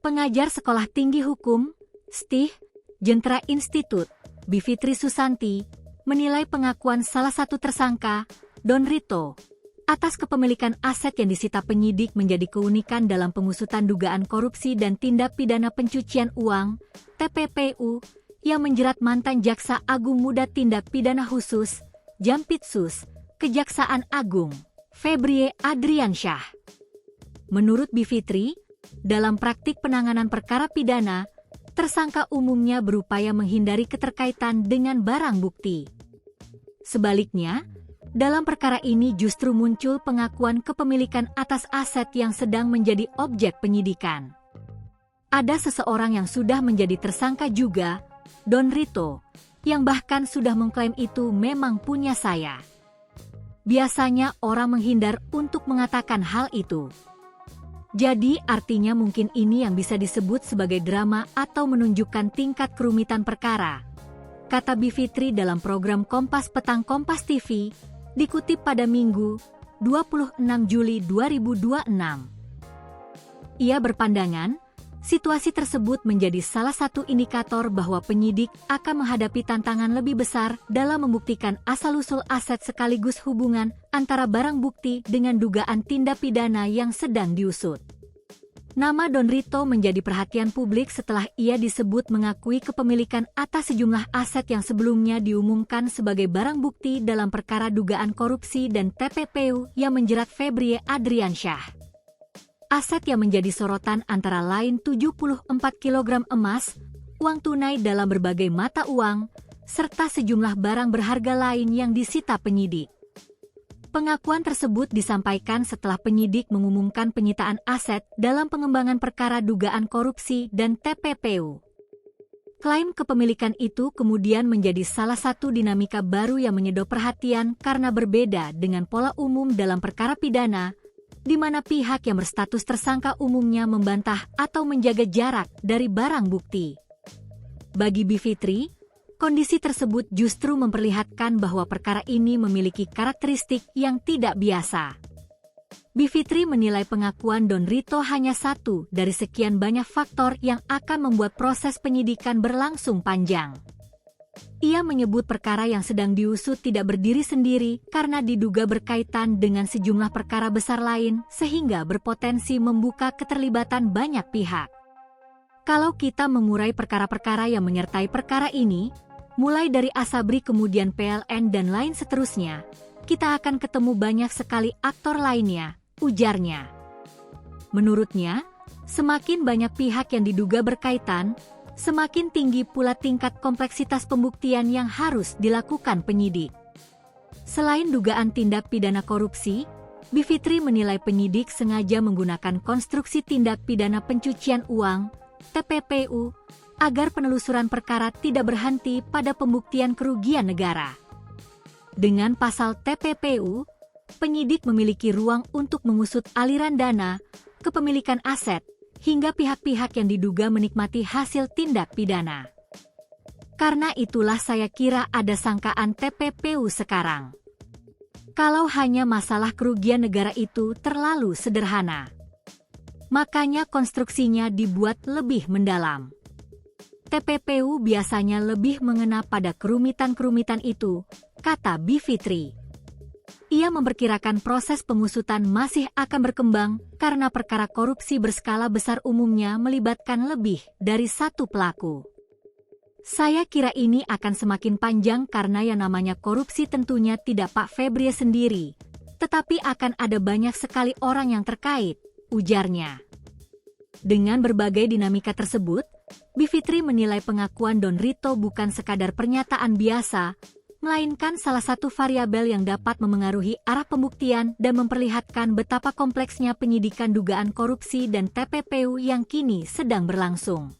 Pengajar Sekolah Tinggi Hukum, STIH, Jentera Institut, Bivitri Susanti, menilai pengakuan salah satu tersangka, Don Rito, atas kepemilikan aset yang disita penyidik menjadi keunikan dalam pengusutan dugaan korupsi dan tindak pidana pencucian uang, TPPU, yang menjerat mantan Jaksa Agung Muda Tindak Pidana Khusus, Jampitsus, Kejaksaan Agung, Febrie Adriansyah. Menurut Bivitri, dalam praktik penanganan perkara pidana, tersangka umumnya berupaya menghindari keterkaitan dengan barang bukti. Sebaliknya, dalam perkara ini justru muncul pengakuan kepemilikan atas aset yang sedang menjadi objek penyidikan. Ada seseorang yang sudah menjadi tersangka juga, Don Rito, yang bahkan sudah mengklaim itu memang punya saya. Biasanya orang menghindar untuk mengatakan hal itu. Jadi artinya mungkin ini yang bisa disebut sebagai drama atau menunjukkan tingkat kerumitan perkara, kata Bivitri dalam program Kompas Petang Kompas TV, dikutip pada Minggu, 26 Juli 2026. Ia berpandangan, situasi tersebut menjadi salah satu indikator bahwa penyidik akan menghadapi tantangan lebih besar dalam membuktikan asal-usul aset sekaligus hubungan antara barang bukti dengan dugaan tindak pidana yang sedang diusut. Nama Don Rito menjadi perhatian publik setelah ia disebut mengakui kepemilikan atas sejumlah aset yang sebelumnya diumumkan sebagai barang bukti dalam perkara dugaan korupsi dan TPPU yang menjerat Febrie Adriansyah. Aset yang menjadi sorotan antara lain 74 kg emas, uang tunai dalam berbagai mata uang, serta sejumlah barang berharga lain yang disita penyidik. Pengakuan tersebut disampaikan setelah penyidik mengumumkan penyitaan aset dalam pengembangan perkara dugaan korupsi dan TPPU. Klaim kepemilikan itu kemudian menjadi salah satu dinamika baru yang menyedot perhatian karena berbeda dengan pola umum dalam perkara pidana, di mana pihak yang berstatus tersangka umumnya membantah atau menjaga jarak dari barang bukti. Bagi Bivitri, kondisi tersebut justru memperlihatkan bahwa perkara ini memiliki karakteristik yang tidak biasa. Bivitri menilai pengakuan Don Rito hanya satu dari sekian banyak faktor yang akan membuat proses penyidikan berlangsung panjang. Ia menyebut perkara yang sedang diusut tidak berdiri sendiri karena diduga berkaitan dengan sejumlah perkara besar lain sehingga berpotensi membuka keterlibatan banyak pihak. Kalau kita mengurai perkara-perkara yang menyertai perkara ini, mulai dari Asabri kemudian PLN dan lain seterusnya, kita akan ketemu banyak sekali aktor lainnya, ujarnya. Menurutnya, semakin banyak pihak yang diduga berkaitan, semakin tinggi pula tingkat kompleksitas pembuktian yang harus dilakukan penyidik. Selain dugaan tindak pidana korupsi, Bivitri menilai penyidik sengaja menggunakan konstruksi tindak pidana pencucian uang, TPPU, agar penelusuran perkara tidak berhenti pada pembuktian kerugian negara. Dengan pasal TPPU, penyidik memiliki ruang untuk mengusut aliran dana, kepemilikan aset, hingga pihak-pihak yang diduga menikmati hasil tindak pidana. Karena itulah saya kira ada sangkaan TPPU sekarang. Kalau hanya masalah kerugian negara itu terlalu sederhana, makanya konstruksinya dibuat lebih mendalam. TPPU biasanya lebih mengena pada kerumitan-kerumitan itu, kata Bivitri. Ia memperkirakan proses pengusutan masih akan berkembang karena perkara korupsi berskala besar umumnya melibatkan lebih dari satu pelaku. Saya kira ini akan semakin panjang karena yang namanya korupsi tentunya tidak Pak Febrie sendiri, tetapi akan ada banyak sekali orang yang terkait, ujarnya. Dengan berbagai dinamika tersebut, Bivitri menilai pengakuan Don Rito bukan sekadar pernyataan biasa, melainkan salah satu variabel yang dapat memengaruhi arah pembuktian dan memperlihatkan betapa kompleksnya penyidikan dugaan korupsi dan TPPU yang kini sedang berlangsung.